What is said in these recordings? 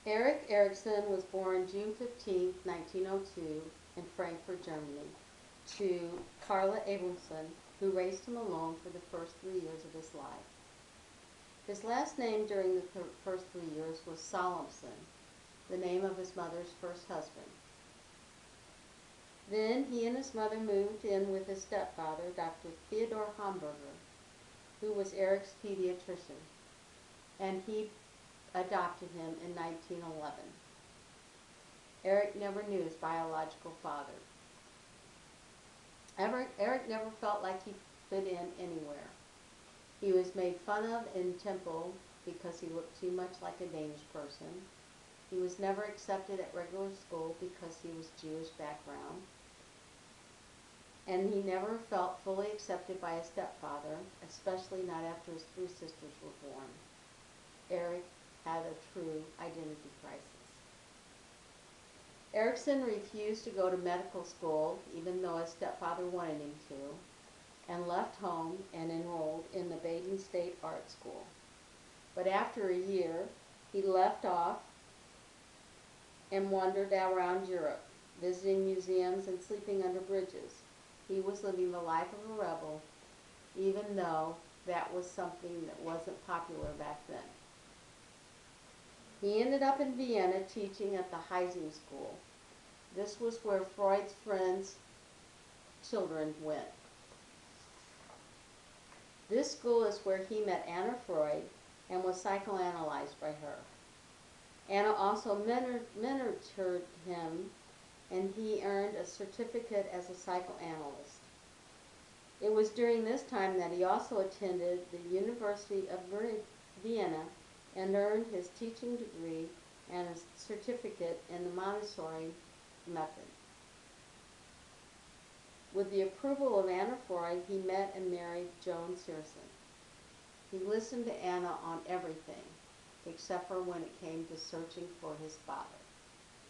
Erik Erikson was born June 15, 1902, in Frankfurt, Germany, to Carla Abramson, who raised him alone for the first 3 years of his life. His last name during the first 3 years was Solomson, the name of his mother's first husband. Then he and his mother moved in with his stepfather, Dr. Theodore Hamburger, who was Erik's pediatrician, and he adopted him in 1911. Erik never knew his biological father. Erik never felt like he fit in anywhere. He was made fun of in Temple because he looked too much like a Danish person. He was never accepted at regular school because he was Jewish background. And he never felt fully accepted by his stepfather, especially not after his three sisters were born. Erik had a true identity crisis. Erikson refused to go to medical school, even though his stepfather wanted him to, and left home and enrolled in the Baden State Art School. But after a year, he left off and wandered around Europe, visiting museums and sleeping under bridges. He was living the life of a rebel, even though that was something that wasn't popular back then. He ended up in Vienna teaching at the Heising School. This was where Freud's friends' children went. This school is where he met Anna Freud and was psychoanalyzed by her. Anna also mentored him, and he earned a certificate as a psychoanalyst. It was during this time that he also attended the University of Vienna and earned his teaching degree and a certificate in the Montessori method. With the approval of Anna Freud, he met and married Joan Searson. He listened to Anna on everything, except for when it came to searching for his father.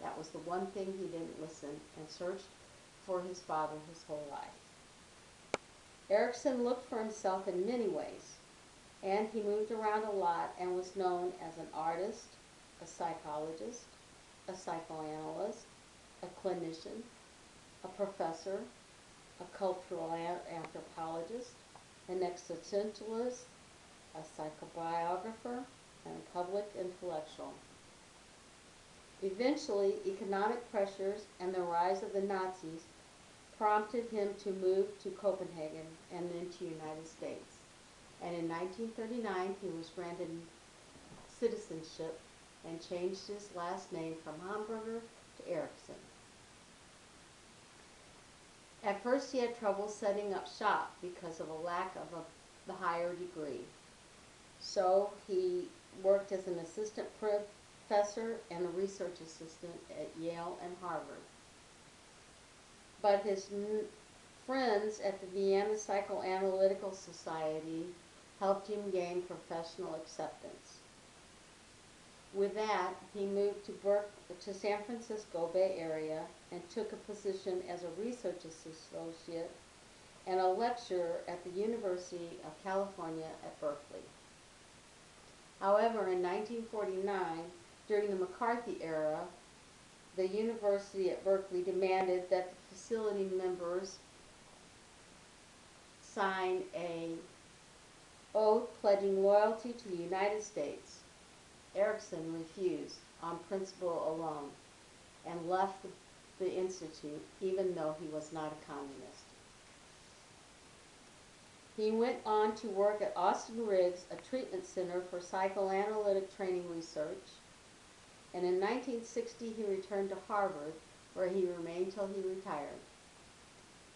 That was the one thing he didn't listen, and searched for his father his whole life. Erikson looked for himself in many ways, and he moved around a lot and was known as an artist, a psychologist, a psychoanalyst, a clinician, a professor, a cultural anthropologist, an existentialist, a psychobiographer, and a public intellectual. Eventually, economic pressures and the rise of the Nazis prompted him to move to Copenhagen and then to the United States. And in 1939, he was granted citizenship and changed his last name from Hamburger to Erikson. At first, he had trouble setting up shop because of a lack of the higher degree. So he worked as an assistant professor and a research assistant at Yale and Harvard. But his friends at the Vienna Psychoanalytical Society helped him gain professional acceptance. With that, he moved to San Francisco Bay Area and took a position as a research associate and a lecturer at the University of California at Berkeley. However, in 1949, during the McCarthy era, the university at Berkeley demanded that the facility members sign an oath pledging loyalty to the United States. Erikson refused on principle alone and left the institute even though he was not a communist. He went on to work at Austin Riggs, a treatment center for psychoanalytic training research, and in 1960 he returned to Harvard, where he remained till he retired.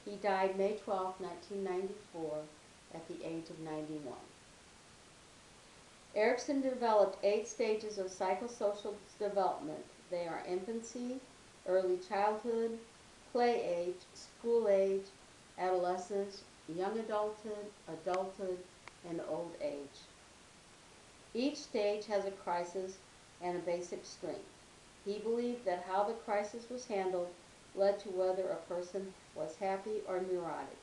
He died May 12, 1994, at the age of 91. Erikson developed 8 stages of psychosocial development. They are infancy, early childhood, play age, school age, adolescence, young adulthood, adulthood, and old age. Each stage has a crisis and a basic strength. He believed that how the crisis was handled led to whether a person was happy or neurotic.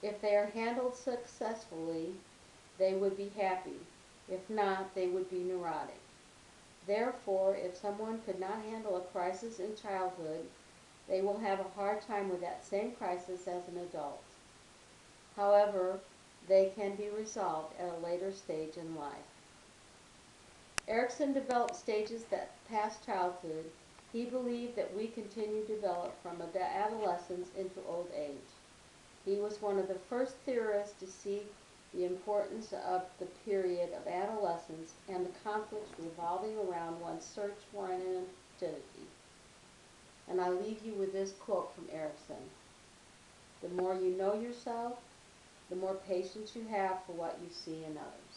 If they are handled successfully, they would be happy. If not, they would be neurotic. Therefore, if someone could not handle a crisis in childhood, they will have a hard time with that same crisis as an adult. However, they can be resolved at a later stage in life. Erikson developed stages that past childhood. He believed that we continue to develop from adolescence into old age. He was one of the first theorists to see the importance of the period of adolescence and the conflicts revolving around one's search for an identity. And I leave you with this quote from Erikson: "The more you know yourself, the more patience you have for what you see in others."